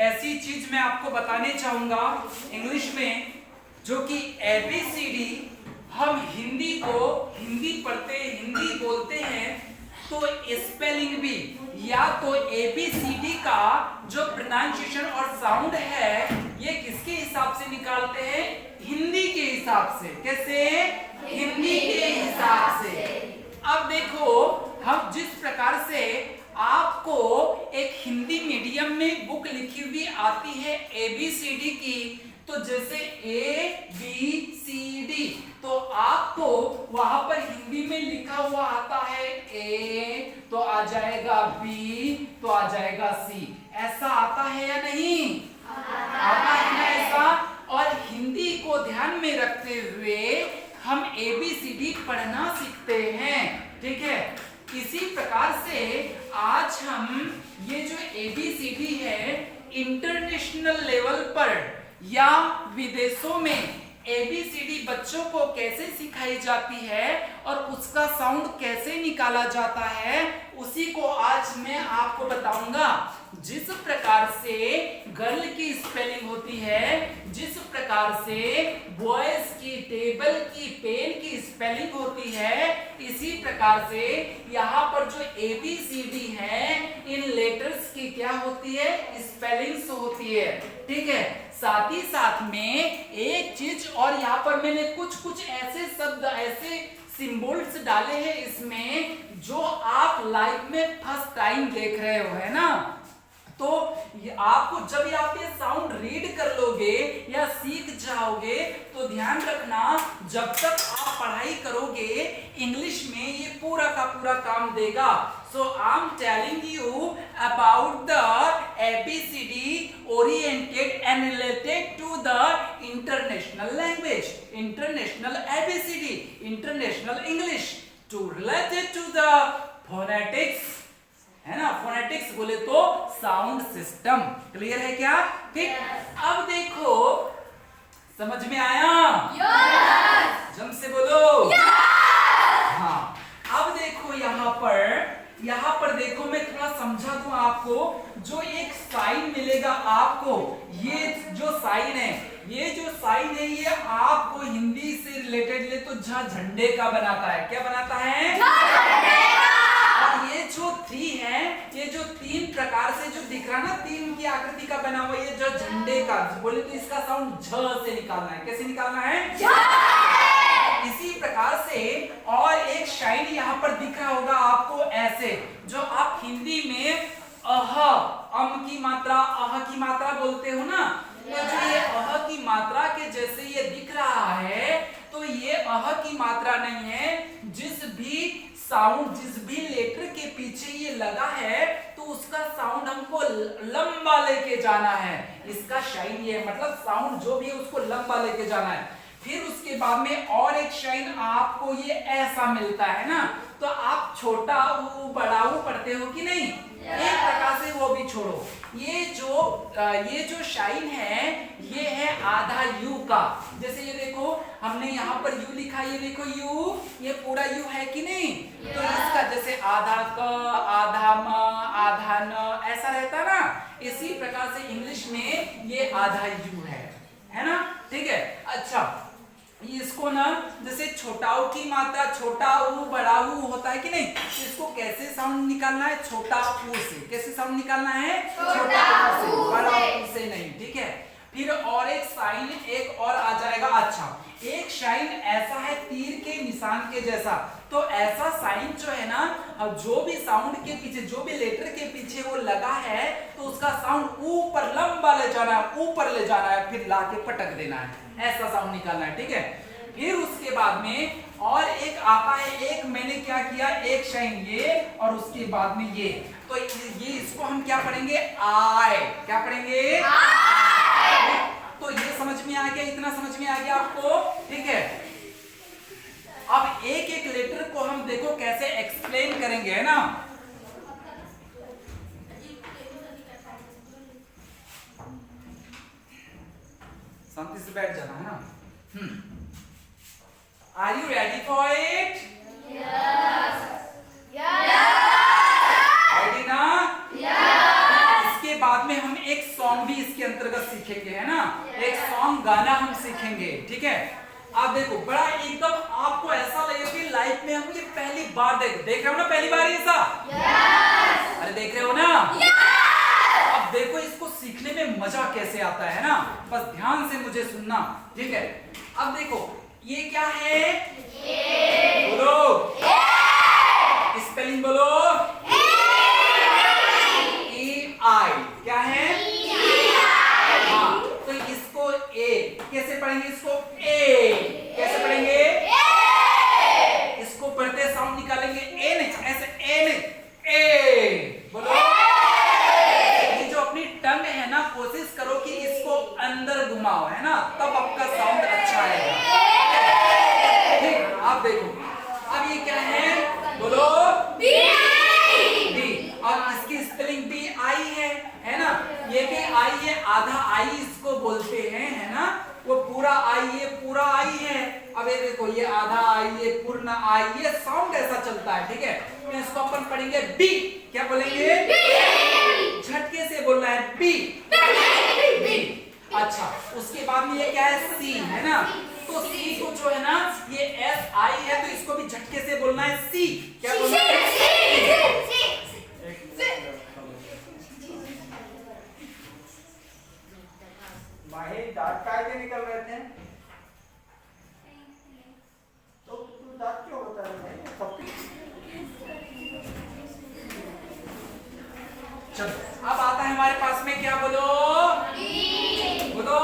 ऐसी चीज मैं आपको बताने चाहूंगा इंग्लिश में, जो कि ABCD हम हिंदी पढ़ते हिंदी बोलते हैं, तो स्पेलिंग भी या तो ABCD का जो प्रोनाउंसिएशन और साउंड है ये किसके हिसाब से निकालते हैं? हिंदी के हिसाब से। कैसे? हिंदी के हिसाब से। अब देखो, हम जिस प्रकार से आपको एक हिंदी मीडियम में बुक लिखी हुई आती है ABCD की, तो जैसे ABCD, तो आपको वहां पर हिंदी में लिखा हुआ आता है A, तो आ जाएगा B, तो आ जाएगा C। ऐसा आता है या नहीं? आता है ना ऐसा। और हिंदी को ध्यान में रखते हुए हम ABCD पढ़ना सीखते हैं, ठीक है। इसी प्रकार से आज हम ये जो ABCD है इंटरनेशनल लेवल पर या विदेशों में ABCD बच्चों को कैसे सिखाई जाती है और उसका साउंड कैसे निकाला जाता है, उसी को आज मैं आपको बताऊंगा। जिस प्रकार से गर्ल की स्पेलिंग होती है, जिस प्रकार से बॉयज की टेबल की पेन की स्पेलिंग होती है, इसी प्रकार से यहाँ पर जो ABCD है इन लेटर्स की क्या होती है? स्पेलिंग्स होती है, ठीक है। साथ ही साथ में एक चीज और, यहाँ पर मैंने कुछ ऐसे शब्द, ऐसे सिंबल्स डाले हैं इसमें जो आप लाइफ में फर्स्ट टाइम देख रहे हो, है ना। तो आपको जब आप ये साउंड रीड कर लोगे या सीख जाओगे तो ध्यान रखना, जब तक आप पढ़ाई करोगे इंग्लिश में ये पूरा का पूरा काम देगा। So I'm telling you about the ABCD oriented and related to the international language, international ABCD, international English, to related to the phonetics, है ना। फोनेटिक्स बोले तो साउंड सिस्टम। क्लियर है क्या? ठीक। अब देखो, समझ में आया? यस। जम से बोलो। यस। हाँ, अब देखो यहाँ पर देखो, मैं थोड़ा समझा दूं आपको। जो एक साइन मिलेगा आपको, ये जो साइन है, ये आपको हिंदी से रिलेटेड ले तो झंडे का बनाता है। क्या बनाता है? और ये जो 3 है, ये जो 3 प्रकार से जो दिख रहा ना, 3 की आकृति का बना हुआ, ये जो झंडे का बोले तो इसका साउंड झ से निकालना है। कैसे निकालना है? इसी प्रकार से और एक शाइन यहाँ पर दिख रहा होगा आपको ऐसे, जो आप हिंदी में अह, अम की मात्रा, अह की मात्रा बोलते हो ना, तो जो ये अह की मात्रा के जैसे ये दिख रहा है, तो ये अह की मात्रा नहीं है। जिस भी साउंड, जिस भी लेटर के पीछे ये लगा है, तो उसका साउंड हमको लंबा लेके जाना है। इसका शाइन ये है, मतलब साउंड जो भी है उसको लंबा लेके जाना है। फिर उसके बाद में और एक शाइन आपको ये ऐसा मिलता है ना, तो आप छोटा ऊ बड़ा ऊ पढ़ते हो कि नहीं? एक प्रकार से वो भी छोड़ो। ये जो शाइन है, ये है आधा यू का। जैसे ये देखो, हमने यहाँ पर यू लिखा, ये देखो यू, ये पूरा यू है कि नहीं? तो इसका जैसे आधा क, आधा म, आधा न, ऐसा रहता ना। इसी प्रकार से इंग्लिश में ये आधा यू है ना। ठीक है। अच्छा, इसको ना जैसे छोटा ऊ की मात्रा छोटा ऊ बड़ा ऊ होता है कि नहीं, इसको कैसे साउंड निकालना है? छोटा ऊ से। कैसे साउंड निकालना है? छोटा ऊ से, बड़ा ऊ से नहीं। ठीक है। फिर और एक साइन एक और आ जाएगा। अच्छा, एक साइन ऐसा है तीर के निशान के जैसा, तो ऐसा साइन जो है ना, जो भी साउंड के पीछे, जो भी लेटर के पीछे वो लगा है, तो उसका साउंड ऊपर लंबा ले जाना है, ऊपर ले जाना है, फिर लाके पटक देना है, ऐसा साउंड निकालना है। ठीक है। फिर उसके बाद में और एक आता है, एक मैंने क्या किया, एक साइन ये और उसके बाद में ये, तो ये इसको हम क्या पढ़ेंगे? आय। क्या पढ़ेंगे? आय। तो ये समझ में आ गया? इतना समझ में आ गया आपको? ठीक है। अब एक एक लेटर को हम देखो कैसे एक्सप्लेन करेंगे, है ना। शांति से बैठ जाना, है ना। Are you ready for it? Yes. Ready ना? Yes. इसके बाद में हम एक सॉन्ग भी देखो बड़ा एकदम आपको ऐसा लगेगा कि लाइफ में हम ये पहली बार देख रहे हो ना, पहली बार ऐसा। yes! अरे देख रहे हो ना। yes! अब देखो इसको सीखने में मजा कैसे आता है ना, बस ध्यान से मुझे सुनना, ठीक है। अब देखो ये क्या है, बोलो स्पेलिंग बोलो, E-I क्या है, हाँ तो इसको ए कैसे पढ़ेंगे, इसको ए कैसे पढ़ेंगे, इसको पढ़ते साउंड निकालेंगे ए नहीं, ऐसे ए नहीं, ए बोलो। ये जो अपनी टंग है ना, कोशिश करो कि इसको अंदर घुमाओ, है ना, तब आपका साउंड अच्छा आएगा। ठीक, आप देखो अब ये क्या है, बोलो बी, और इसकी स्पेलिंग बी आई है ना, ये भी आई है, आधा आई इसको बोलते हैं, है ना, वो पूरा आई, ये पूरा आई है। अब ये देखो ये आधा आई, ये पूर्ण आई, ये साउंड ऐसा चलता है, ठीक है। तो इसको अपन पढ़ेंगे बी, क्या बोलेंगे, झटके से बोलना है बी, बी। अच्छा उसके बाद में ये क्या है, सी, है ना, तो सी को जो है ना, ये एस आई है, तो इसको भी झटके से बोलना है सी, क्या बोलना है, दांत काय के निकल रहे थे, तो तू दांत क्यों होता है, चलो अब आता है हमारे पास में क्या, बोलो बोलो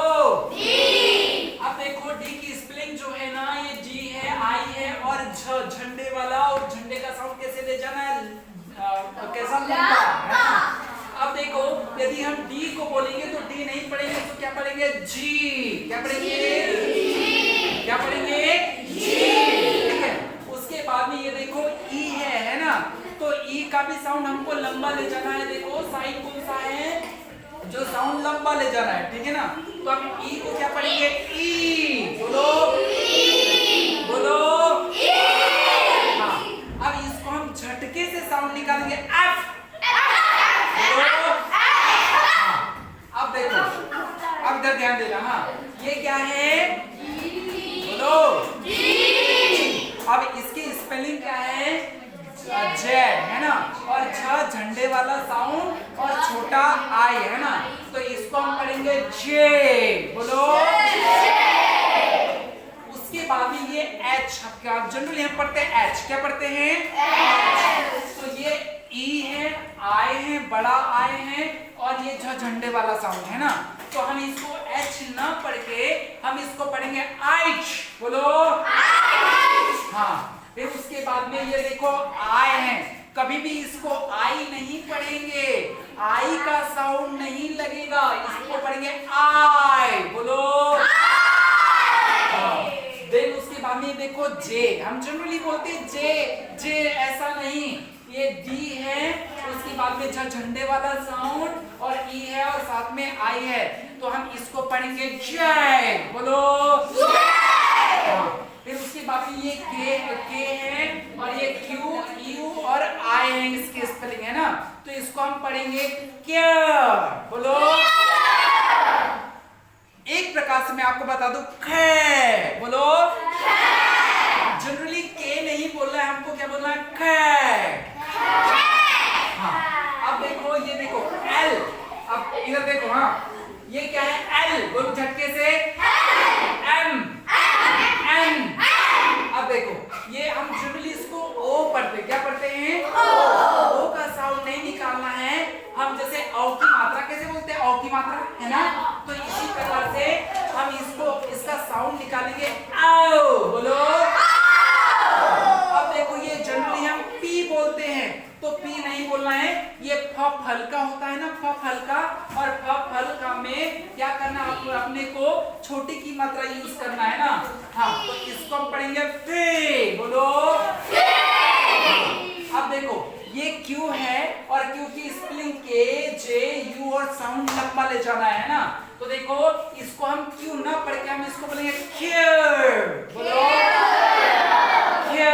डी। अब देखो डी की स्पेलिंग जो है ना, ये जी है, आई है और झंडे वाला, और झंडे का साउंड कैसे ले जाना है, कैसा लगता है। अब देखो यदि हम डी को बोलेंगे तो डी नहीं पढ़ेंगे, तो क्या पढ़ेंगे, जी, क्या पढ़ेंगे, क्या पढ़ेंगे, जी, ठीक है। उसके बाद में ये देखो ई है ना, तो ई का भी साउंड हमको लंबा ले जाना है, देखो साइन कौन सा है, जो साउंड लंबा ले जाना है, ठीक है ना, तो हम ई को क्या पढ़ेंगे, ई, बोलो बोलो, हाँ अब इसको हम झटके से साउंड निकालेंगे, एफ, अब देखो अब इधर ध्यान देना, हाँ ये क्या है, बोलो, अब इसकी स्पेलिंग क्या है, जेड, है ना, और झ झंडे वाला साउंड और छोटा आई, है ना, तो इसको हम पढ़ेंगे जे, बोलो। उसके बाद में ये एच, जनरली हम पढ़ते हैं एच, क्या पढ़ते हैं, तो ये ई है, आई है, बड़ा आई है, और ये झंडे वाला साउंड है ना, तो हम इसको एच ना पढ़ के हम इसको पढ़ेंगे आइच, बोलो हाँ। फिर उसके बाद में ये देखो आई है, कभी भी इसको आई नहीं पढ़ेंगे, आई का साउंड नहीं लगेगा, इसको पढ़ेंगे आई, बोलो हाँ। देन उसके बाद में देखो जे, हम जनरली बोलते हैं जे, जे ऐसा नहीं, ये डी है, उसके बाद में झंडे वाला साउंड और ई है और साथ में आई है, तो हम इसको पढ़ेंगे जय, बोलो हाँ। फिर उसके बाद में ये के है और ये क्यू, यू और आई है, इसकी स्पेलिंग है ना, तो इसको हम पढ़ेंगे क्या, बोलो। एक प्रकार से मैं आपको बता दूं, खे, बोलो। जनरली के नहीं बोलना है हमको, क्या बोलना है, खे। हाँ अब देखो ये देखो एल, अब इधर देखो, हाँ ये क्या है, एल, बोलो झटके से, एम, एन। अब देखो ये हम जनरली इसको ओ पढ़ते, क्या पढ़ते हैं, ओ का साउंड नहीं निकालना है, हम जैसे औ की मात्रा कैसे बोलते हैं, औ की मात्रा, है ना, तो इसी प्रकार से हम इसको इसका साउंड निकालेंगे, आओ, बोलो। अब देखो ये जनरली हम पी बोलते हैं, तो पी नहीं बोलना है, ये फ हल्का होता है ना, फ हल्का, और फ हल्का में क्या करना, आपको अपने को छोटी की मात्रा यूज करना है ना, हाँ तो इसको हम पढ़ेंगे फे, बोलो। अब देखो ये क्यू है और क्यू की स्पेलिंग के, जे, यू और साउंड लंबा ले जाना है ना, तो देखो इसको हम क्यू ना पढ़ के हम इसको बोलेंगे क्यू, बोलो क्यू।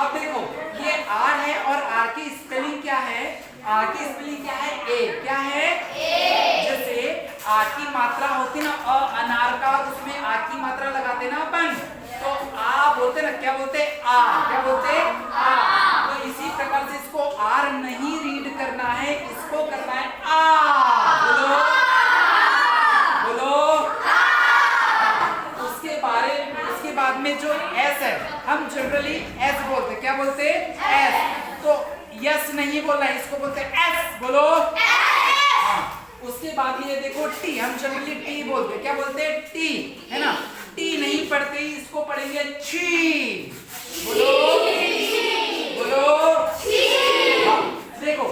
अब देखो ये आर है और आर की स्पेलिंग क्या है, आर की स्पेलिंग क्या है, ए, क्या है, जैसे आर की मात्रा होती ना, अनार का, उसमें आर की मात्रा क्या बोलते हैं? आ। क्या बोलते हैं? आ। तो इसी प्रकार से इसको आर नहीं रीड करना है, इसको करना है आ। बोलो बोलो। उसके बाद में जो एस है, हम जनरली एस बोलते हैं। क्या बोलते हैं? एस। तो यस नहीं बोलना है, इसको बोलते हैं एस। बोलो। हाँ। उसके बाद ये देखो टी, हम जनरली टी बोलते हैं। क्या बोलते हैं? टी, है ना। टी नहीं पढ़ते, इसको पढ़ेंगे ची। बोलो बोलो। हाँ। देखो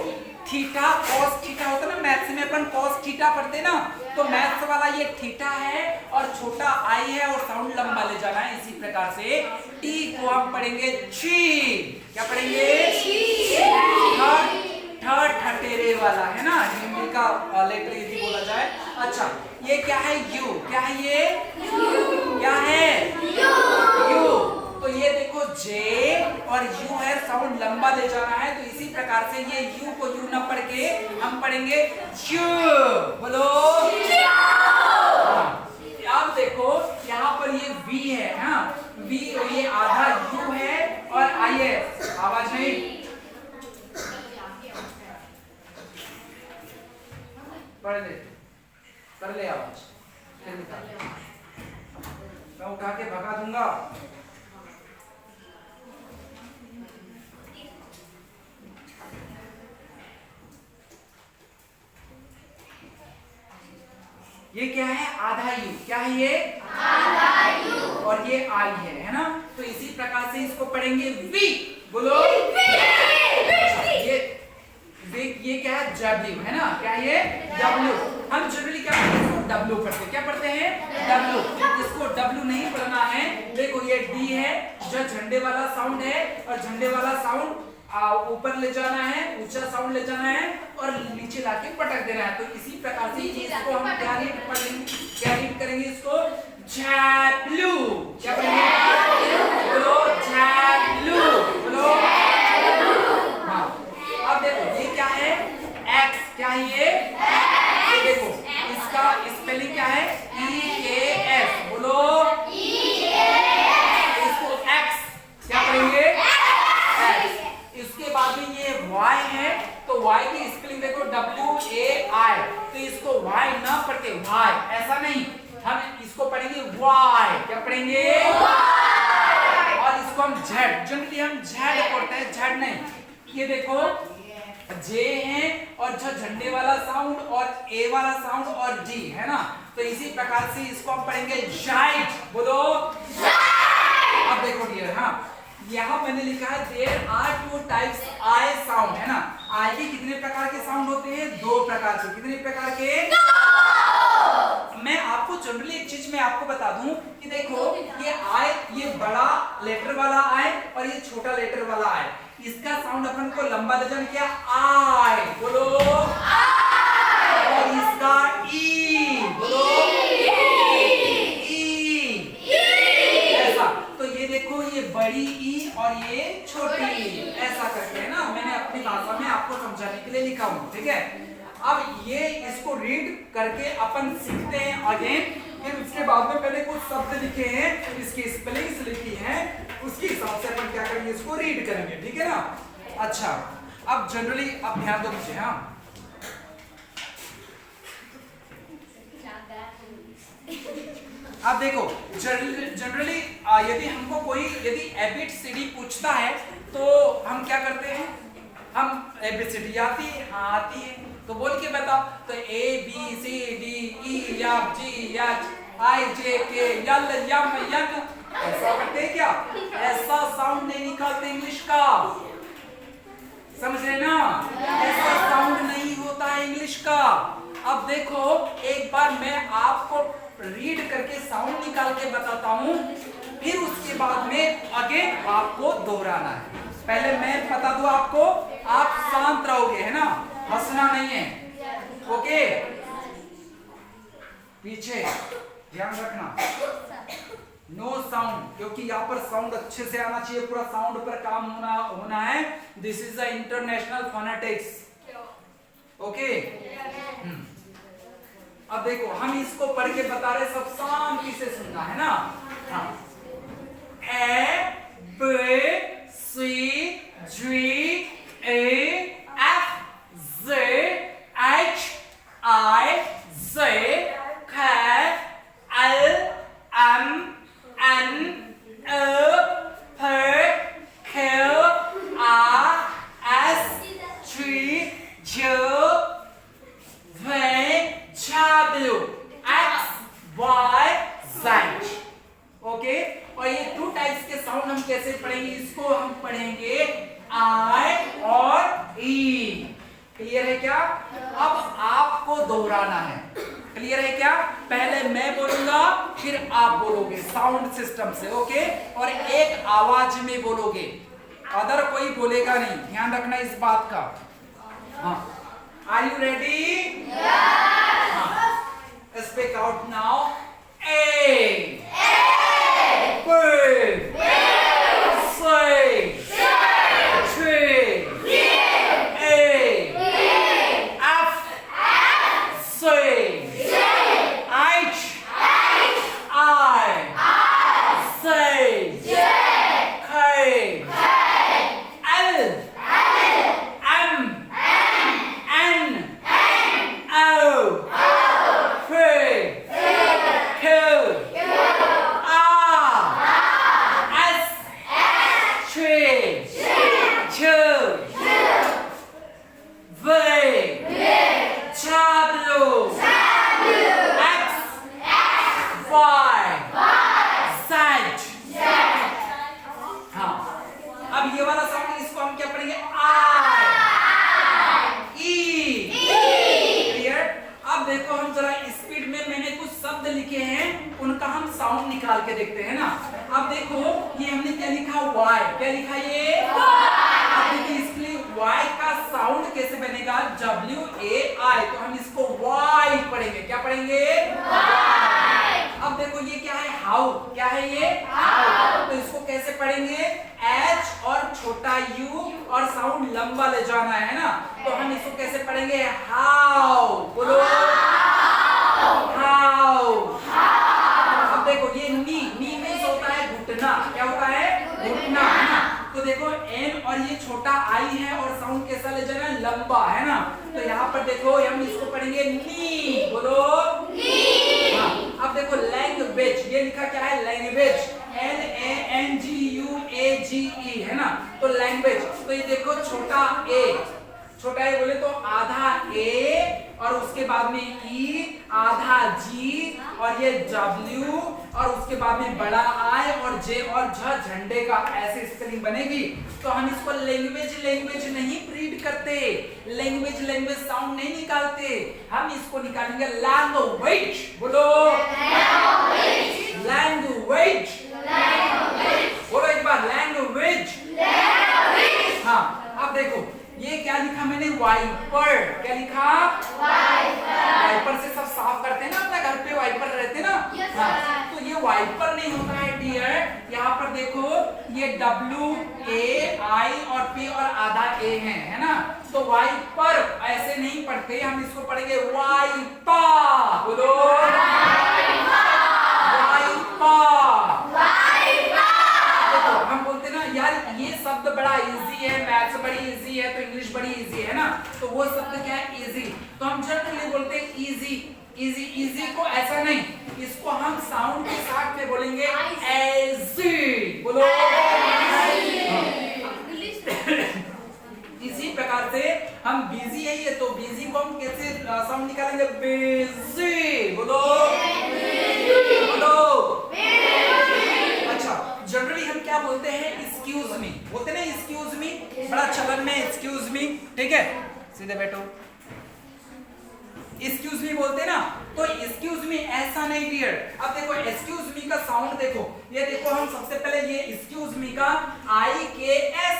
थीटा कॉस थीटा होता है ना, मैथ्स में अपन कॉस थीटा पढ़ते ना, तो मैथ्स वाला ये थीटा है और छोटा आई है और साउंड लंबा ले जाना है। इसी प्रकार से टी को हम पढ़ेंगे ची। क्या पढ़ेंगे? थर्ड ठटेरे वाला, है ना, हिंदी का लेटर यदि बोला जाए। अच्छा, ये क्या है? यू। क्या है ये? क्या है? यू। तो ये देखो जे और यू है, साउंड लंबा ले जाना है, तो इसी प्रकार से ये यू को यू ना पढ़ के हम पढ़ेंगे यू। बोलो। अब देखो यहाँ पर ये वी है, हाँ, वी, और ये आधा यू है और आई है। आवाज नहीं, पढ़ ले, कर ले आवाज, मैं उठा के भगा दूंगा। ये क्या है? आधा यू। क्या है ये? आधा यू। और ये आई है ना, तो इसी प्रकार से इसको पढ़ेंगे वी। बोलो। ये क्या है? डब्ल्यू, है ना। क्या ये? डब्ल्यू। हम जनरली क्या पढ़ते हैं? इसको डब्ल्यू पढ़ते हैं। क्या पढ़ते हैं? डब्ल्यू। इसको डब्ल्यू नहीं पढ़ना है। देखो ये डी है, जो झंडे वाला साउंड है, और झंडे वाला साउंड ऊपर ले जाना है, ऊंचा साउंड ले जाना है और नीचे लाके पटक देना है। तो इसी प्रकार से इसको हम क्या रीड करेंगे? इसको डब्ल्यू। क्या पढ़ेंगे? बोलो डब्ल्यू। बोलो। हाँ। अब देखो ये क्या है? एक्स। क्या है ये? देखो इसका स्पेलिंग क्या है? EAS। बोलो। इसको एक्स क्या पढ़ेंगे? इसके बाद में ये y है, तो y की स्पेलिंग देखो WAI, तो इसको y ना पढ़ के y, ऐसा नहीं, हम इसको पढ़ेंगे y। क्या पढ़ेंगे? y। और इसको हम z, जनरली हम z पढ़ते हैं, z नहीं। ये देखो J है और जो झंडे वाला साउंड और A वाला साउंड और D, है ना, तो इसी प्रकार से इसको हम पढ़ेंगे जाइट। बोलो। अब देखो डियर, हाँ, यहाँ मैंने लिखा है there are two types I sound, है ना। आई के कितने प्रकार के साउंड होते हैं? 2 प्रकार के। कितने प्रकार के? मैं आपको जनरली एक चीज मैं आपको बता दूं कि देखो ये आई, ये बड़ा लेटर वाला आई और ये छोटा लेटर वाला आई, इसका साउंड अपन को लंबा ले जाना, क्या? आई। बोलो। और इसका ई। बोलो। ऐसा, तो ये देखो ये बड़ी ई और ये छोटी ई, ऐसा करके, है ना, मैंने अपनी भाषा में आपको समझाने के लिए लिखा हूं, ठीक है। अब ये इसको रीड करके अपन सीखते हैं अगेन, फिर उसके बाद में मैंने कुछ शब्द लिखे हैं, इसकी स्पेलिंग्स लिखी हैं, उसके हिसाब से अपन क्या करेंगे? इसको रीड करेंगे, ठीक है ना। अच्छा, अब जनरली अब ध्यान दो मुझे, हाँ, अब देखो जनरली यदि हमको कोई यदि ABCD पूछता है तो हम क्या करते हैं? हम ABCD आती है? हाँ आती है, तो बोल के बताओ। तो ABCDEFGHIJKLMN, ऐसा करते हैं क्या? ऐसा साउंड नहीं निकालते इंग्लिश का, समझ रहे ना? ऐसा साउंड नहीं होता है इंग्लिश का। अब देखो एक बार मैं आपको रीड करके साउंड निकाल के बताता हूँ, फिर उसके बाद में अगेन आपको दोहराना है। पहले मैं बता दूं आपको, आप शांत रहोगे, है ना, हंसना नहीं है, ओके। पीछे ध्यान रखना, नो साउंड, क्योंकि यहाँ पर साउंड अच्छे से आना चाहिए, पूरा साउंड पर काम होना है। This is the international phonetics, okay. अब देखो हम इसको पढ़ के बता रहे, सब शांति से सुनना है ना। हाँ, ए एस के साउंड हम कैसे पढ़ेंगे, इसको हम पढ़ेंगे आई और ई। क्लियर है क्या? अब आपको दोहराना है। क्लियर है क्या? पहले मैं बोलूंगा फिर आप बोलोगे साउंड सिस्टम से, ओके? और एक आवाज में बोलोगे, अदर कोई बोलेगा नहीं, ध्यान रखना इस बात का। हाँ, are you ready? Speak out now. A, B, C, निकाल के देखते हैं ना। अब देखो ये हमने क्या लिखा, वाई। क्या लिखा ये? अब देखिए इसके लिए वाई का साउंड कैसे बनेगा, WAI। तो हम इसको वाई पढ़ेंगे। क्या पढ़ेंगे? वाई। अब देखो ये क्या है, हाउ। क्या है ये? हाउ। तो इसको कैसे पढ़ेंगे, H और छोटा U और साउंड लंबा ले जाना है ना, तो हम इसको कैसे पढ़ेंगे, हाउ। बोलो हाउ। देखो ये नी मीन्स होता है घुटना। क्या होता है? घुटना, है ना। तो देखो एन और ये छोटा आई है और साउंड कैसा ले जाना है, लंबा, है ना। तो यहाँ पर देखो हम इसको पढ़ेंगे नी। बोलो नी। हाँ, अब देखो लैंग्वेज, ये लिखा क्या है, लैंग्वेज, LANGUAGE, है ना। तो लैंग्वेज, तो ये देखो छोटा ए बोले तो आधा ए और उसके बाद में ई, आधा जी और ये W और उसके बाद में बड़ा आई और जे और झ, झंडे का ऐसे स्पेलिंग बनेगी। तो हम इसको लैंग्वेज नहीं रीड करते, लैंग्वेज साउंड नहीं निकालते, हम इसको निकालेंगे लैंग्वेज। बोलो लैंग्वेज। बोलो एक बार लैंग्वेज। हाँ, अब देखो ये क्या लिखा मैंने, वाइपर। क्या लिखा? वाइपर से सब साफ करते हैं ना, अपने घर पे वाइपर रहते हैं ना। हाँ, तो ये वाइपर नहीं होता है डियर। यहाँ पर देखो ये WAI और P और आधा A है ना। तो वाइपर ऐसे नहीं पढ़ते, हम इसको पढ़ेंगे वाइपा। बोलो वाइपा। हम बोलते ना यार ये शब्द बड़ा इजी है, मैथ्स बड़ी इजी है, तो इंग्लिश बड़ी इजी है ना। तो वो शब्द क्या है, इजी। तो हम जनरली बोलते हैं इजी को ऐसा नहीं, इसको हम साउंड के साथ में बोलेंगे एजी। बोलो इसी प्रकार से हम बिजी है ये, तो बिजी को हम कैसे साउंड निकालेंगे, बिजी। बोलो अच्छा, जनरली हम क्या बोलते हैं, एक्सक्यूज मी बोलते हैं ना, एक्सक्यूज मी बड़ा चलन में, एक्सक्यूज मी, ठीक है, सीधे बैठो, एक्सक्यूज मी बोलते ना। तो एक्सक्यूज मी ऐसा नहीं डियर। अब देखो एक्सक्यूज मी का साउंड देखो, ये देखो हम सबसे पहले ये एक्सक्यूज मी का IKS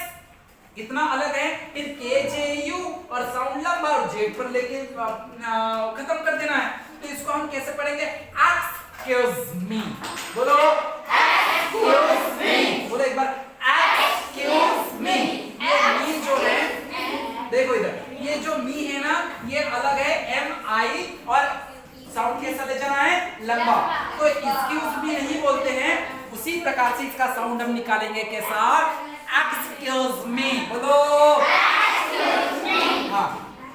इतना अलग है, फिर KJU और साउंड लंबा और जेड पर लेके खत्म कर देना है। तो इसको हम कैसे पढ़ेंगे, एक्सक्यूज मी। बोलो एक्सक्यूज मी। बोलो एक बार एक्सक्यूज मी। ये मी जो है, देखो इधर ये जो मी है ना, ये अलग है, MI और साउंड कैसा ले जाना है, लंबा। तो एक्सक्यूज मी नहीं बोलते हैं, उसी प्रकार से इसका साउंड हम निकालेंगे कैसा, एक्सक्यूज मी। बोलो एक्सक्यूज मी। हाँ,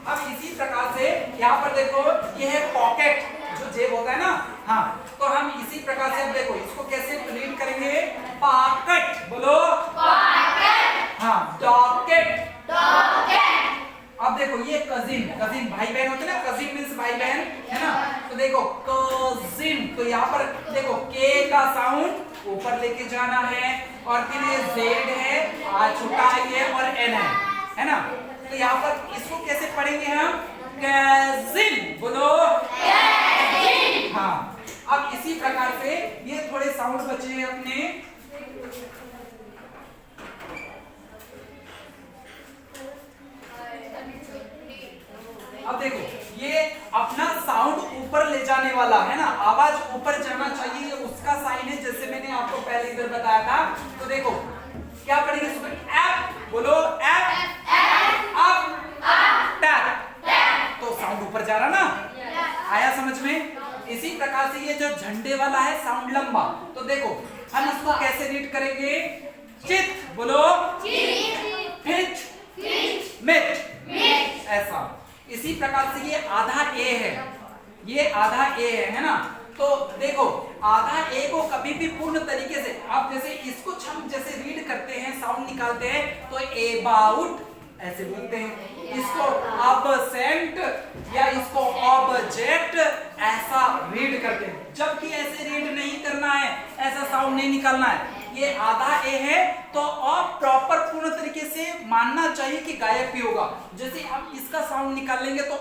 अब इसी प्रकार से यहाँ पर देखो ये है पॉकेट, जो जेब होता है ना। हाँ, तो हम इसी प्रकार से देखो इसको कैसे रीड करेंगे, पॉकेट। बोलो पॉकेट। हाँ, डॉकेट। अब देखो ये कजिन भाई बहन होते हैं ना, कजिन मींस भाई बहन, है ना। तो देखो कजिन, तो यहाँ पर देखो के का साउंड ऊपर लेके जाना है, और फिर ये जेड है, छोटा ये और एन है ना। तो यहाँ पर इसको कैसे पढ़ेंगे हम? कैजिन, बोलो कैजिन। हाँ, अब इसी प्रकार से ये थोड़े साउंड बचे हैं अपने। अब देखो ये अपना साउंड ऊपर ले जाने वाला है ना, आवाज ऊपर जाना चाहिए, उसका साइन है, जैसे मैंने आपको पहले इधर बताया था। तो देखो क्या पढ़ेंगे इसको? एप, बोलो एप, अप, टैप। तो साउंड ऊपर जा रहा ना, आया समझ में? इसी प्रकार से ये जो झंडे वाला है साउंड लंबा। तो देखो हम इसको कैसे रीड करेंगे? चित, बोलो फिच, मिट, ऐसा। इसी प्रकार से ये आधा ए है, ये आधा ए है ना। तो देखो आधा ए को कभी भी पूर्ण तरीके से, आप जैसे इसको हम जैसे रीड करते हैं, साउंड निकालते हैं, तो अबाउट ऐसे बोलते हैं, इसको अबसेंट या इसको ऑब्जेक्ट ऐसा रीड करते हैं। जबकि ऐसे रीड नहीं करना है, ऐसा साउंड नहीं निकालना है। ये आधा ए है तो आप प्रॉपर पूर्ण तरीके से मानना चाहिए कि गायक भी होगा। जैसे हम इसका साउंड निकाल लेंगे तो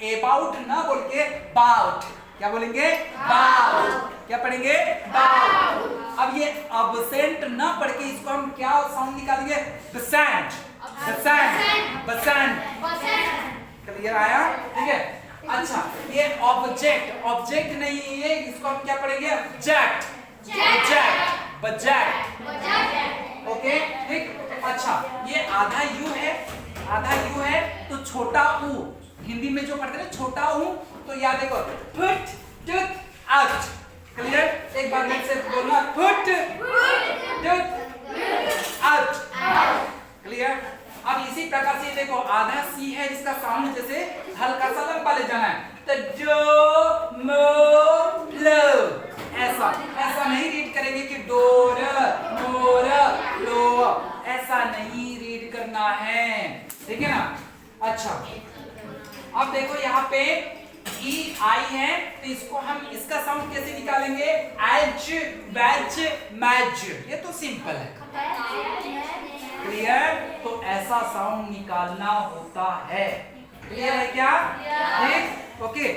अबाउट ना बोल के बाउट, क्या बोलेंगे? बाउट। क्या पढ़ेंगे? बाउट। अब ये अबसेंट ना पढ़ के इसको हम क्या साउंड निकालेंगे? Besant, Besant, Besant. क्लियर आया? ठीक है। अच्छा ये ऑब्जेक्ट, ऑब्जेक्ट नहीं है, इसको हम क्या पढ़ेंगे? Object, budget, budget. ओके ठीक। अच्छा ये आधा यू है, आधा यू है तो छोटा ऊ, हिंदी में जो पढ़ते हैं छोटा ऊ, तो याद देखो फुट, टुट, आउट। क्लियर? एक बार मेरे से बोलना, फुट, टुट, आउट। क्लियर? अब इसी प्रकार से देखो आधा सी है, जिसका साउंड जैसे हल्का सा लंबा ले जाना है, तो जो मो लो, ऐसा ऐसा नहीं रीड करेंगे कि डोर मोर लो, ऐसा नहीं रीड करना है, ठीक है ना। अच्छा अब देखो यहाँ पे ई आई है, तो इसको हम इसका साउंड कैसे निकालेंगे? एज, वेज, मैज। ये तो सिंपल है। क्लियर? तो ऐसा साउंड निकालना होता है। क्लियर है क्या? ठीक, ओके।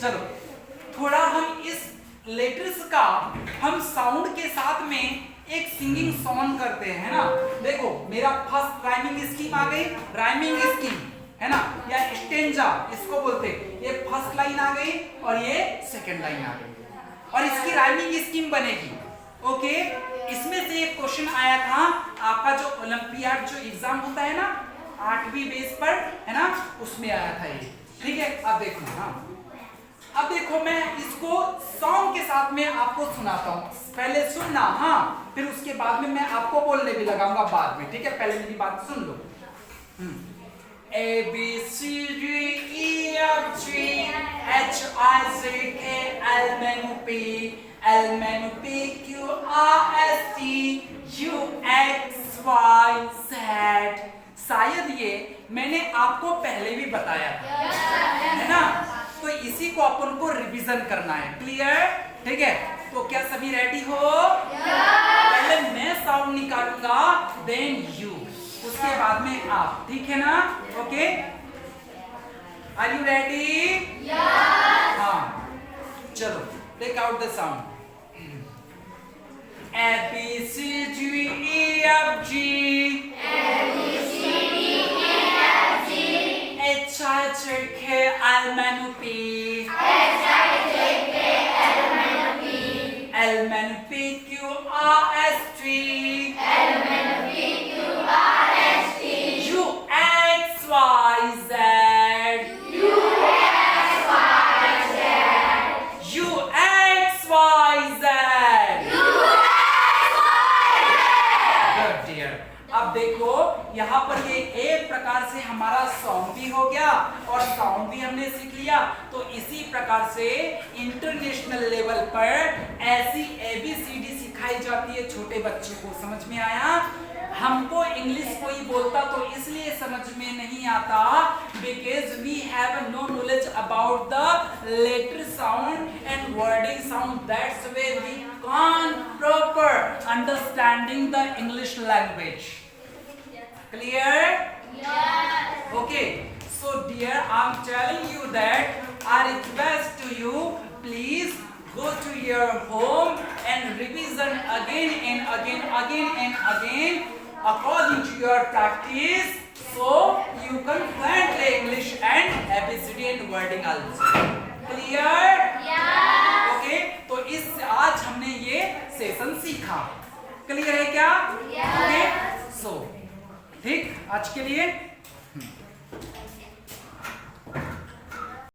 चलो थोड़ा हम इस लेटर्स का हम साउंड के साथ में एक सिंगिंग सॉन्ग करते हैं ना। देखो मेरा फर्स्ट राइमिंग स्कीम आ गई, राइमिंग स्कीम है ना, या स्टेंजा इसको बोलते हैं। ये फर्स्ट लाइन आ गई और ये सेकंड लाइन आ गई और इसकी राइमिंग स्कीम बनेगी। ओके, इसमें से एक क्वेश्चन आया था आपका जो ओलंपियाड जो एग्जाम होता है ना 8वीं बेस पर, है ना, उसमें आया था ये। ठीक है, अब देखो हाँ, अब देखो मैं इसको सॉन्ग के साथ में आपको सुनाता हूँ, पहले सुनना हाँ, फिर उसके बाद में मैं आपको बोलने भी लगाऊंगा बाद में। ठीक है, पहले मेरी बात सुन लो। A B C D E F G H I J K L M N P L M N P Q R S T U X Y Z। शायद ये मैंने आपको पहले भी बताया था, है ना, तो इसी को अपन को रिवीजन करना है। क्लियर? ठीक है, तो क्या सभी रेडी हो? पहले मैं साउंड निकालूंगा, देन यू, उसके बाद में आप। ठीक है ना? Okay, are you ready? हाँ, चलो take out the sound. A B C D E F G H I J K L M N P L M N P Q R S T U X Y Z U X Y Z। Good dear। अब देखो यहाँ पर ये एक प्रकार से हमारा song भी हो गया और साउंड भी हमने सीख लिया। तो इसी प्रकार से इंटरनेशनल लेवल पर ऐसी ABCD सिखाई जाती है छोटे बच्चों को। समझ में आया? हमको इंग्लिश कोई बोलता तो इसलिए समझ में नहीं आता because we have no knowledge about the letter sound and wording sound. That's why we can't proper understanding the English language. Clear? Yes. Okay. So dear, I'm telling you that I request to you, please go to your home and revision again and again according to your practice, so you can learn the English and ABCD and wording also. Clear? Yes. Okay. तो इस आज हमने ये session सीखा. Clear है क्या? Yes. Okay. So ठीक आज के लिए